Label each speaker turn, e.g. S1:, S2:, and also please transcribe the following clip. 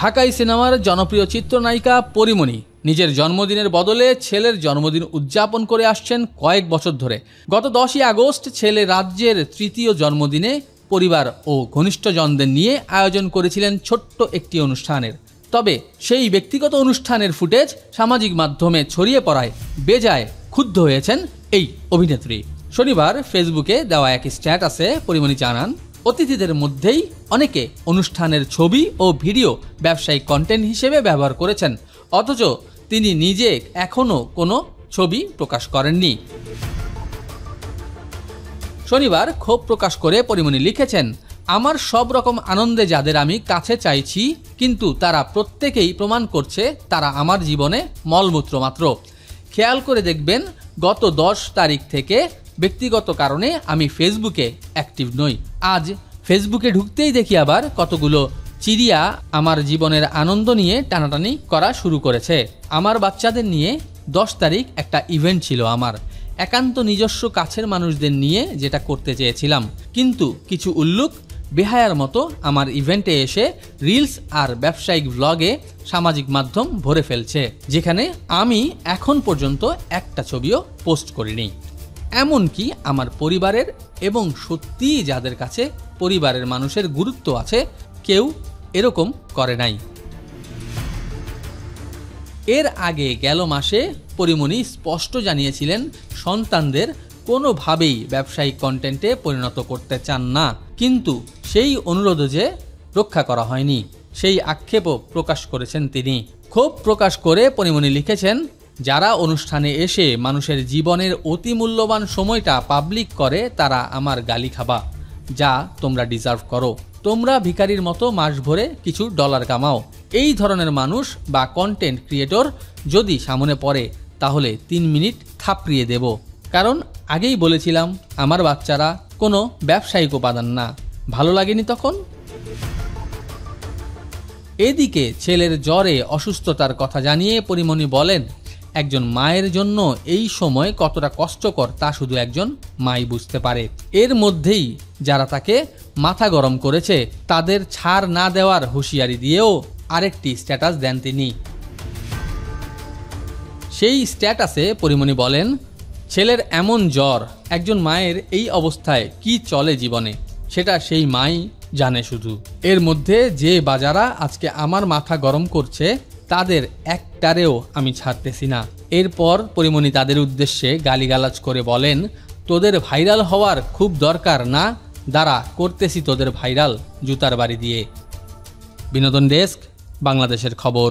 S1: ঢাকাই সিনেমার জনপ্রিয় চিত্রনায়িকা পরীমণি নিজের জন্মদিনের বদলে ছেলের জন্মদিন উদযাপন করে আসছেন কয়েক বছর ধরে। গত 10ই আগস্ট ছেলে রাজ্যের তৃতীয় জন্মদিনে পরিবার ও ঘনিষ্ঠজনদের নিয়ে আয়োজন করেছিলেন ছোট্ট একটি অনুষ্ঠানের। তবে সেই ব্যক্তিগত অনুষ্ঠানের ফুটেজ সামাজিক মাধ্যমে ছড়িয়ে পড়ায় বেজায় ক্ষুব্ধ হয়েছেন এই অভিনেত্রী। শনিবার ফেসবুকে দেওয়া এক স্ট্যাটাসে পরীমণি জানান, অতিথিদের মধ্যেই অনেকে অনুষ্ঠানের ছবি ও ভিডিও ব্যবসায়িক কন্টেন্ট হিসেবে ব্যবহার করেছেন, অথচ তিনি নিজে এখনও কোনো ছবি প্রকাশ করেননি। শনিবার ক্ষোভ প্রকাশ করে পরীমণি লিখেছেন, আমার সব রকম আনন্দে যাদের আমি কাছে চাইছি, কিন্তু তারা প্রত্যেকেই প্রমাণ করছে তারা আমার জীবনে মলমূত্র মাত্র। খেয়াল করে দেখবেন, গত 10 তারিখ থেকে ব্যক্তিগত কারণে আমি ফেসবুকে অ্যাক্টিভ নই। আজ ফেসবুকে ঢুকতেই দেখি আবার কতগুলো চিড়িয়া আমার জীবনের আনন্দ নিয়ে টানাটানি করা শুরু করেছে। আমার বাচ্চাদের নিয়ে 10 তারিখ একটা ইভেন্ট ছিল আমার, একান্ত নিজস্ব কাছের মানুষদের নিয়ে যেটা করতে চেয়েছিলাম, কিন্তু কিছু উল্লুক বেহায়ার মতো আমার ইভেন্টে এসে রিলস আর ব্যবসায়িক ব্লগে সামাজিক মাধ্যম ভরে ফেলছে, যেখানে আমি এখন পর্যন্ত একটা ছবিও পোস্ট করিনি। এমনকি আমার পরিবারের এবং সত্যিই যাদের কাছে পরিবারের মানুষের গুরুত্ব আছে, কেউ এরকম করে নাই। এর আগে গেল মাসে পরীমণি স্পষ্ট জানিয়েছিলেন সন্তানদের কোনোভাবেই ব্যবসায়িক কন্টেন্টে পরিণত করতে চান না, কিন্তু সেই অনুরোধ যে রক্ষা করা হয়নি, সেই আক্ষেপও প্রকাশ করেছেন তিনি। ক্ষোভ প্রকাশ করে পরীমণি লিখেছেন, যারা অনুষ্ঠানে এসে মানুষের জীবনের অতি মূল্যবান সময়টা পাবলিক করে তারা আমার গালি খাবা, যা তোমরা ডিজার্ভ করো। তোমরা ভিখারির মতো মাস ভরে কিছু ডলার কামাও। এই ধরনের মানুষ বা কন্টেন্ট ক্রিয়েটর যদি সামনে পড়ে তাহলে 3 মিনিট থাপড়িয়ে দেব, কারণ আগেই বলেছিলাম আমার বাচ্চারা কোনো ব্যবসায়িক উপাদান না। ভালো লাগেনি তখন? এদিকে ছেলের জ্বরে অসুস্থতার কথা জানিয়ে পরীমণি বলেন, একজন মায়ের জন্য এই সময় কতটা কষ্টকর তা শুধু একজন মাই বুঝতে পারে। এর মধ্যেই যারা তাকে মাথা গরম করেছে তাদের ছাড় না দেওয়ার হুঁশিয়ারি দিয়েও আরেকটি স্ট্যাটাস দেন তিনি। সেই স্ট্যাটাসে পরীমণি বলেন, ছেলের এমন জ্বর, একজন মায়ের এই অবস্থায় কি চলে জীবনে সেটা সেই মাই জানে শুধু। এর মধ্যে যে বাজারা আজকে আমার মাথা গরম করছে তাদের একটারেও আমি ছাড়তেছি না। এরপর পরীমণি তাদের উদ্দেশ্যে গালিগালাজ করে বলেন, তোদের ভাইরাল হওয়ার খুব দরকার না, দাঁড়া করতেছি তোদের ভাইরাল জুতার বাড়ি দিয়ে। বিনোদন ডেস্ক, বাংলাদেশের খবর।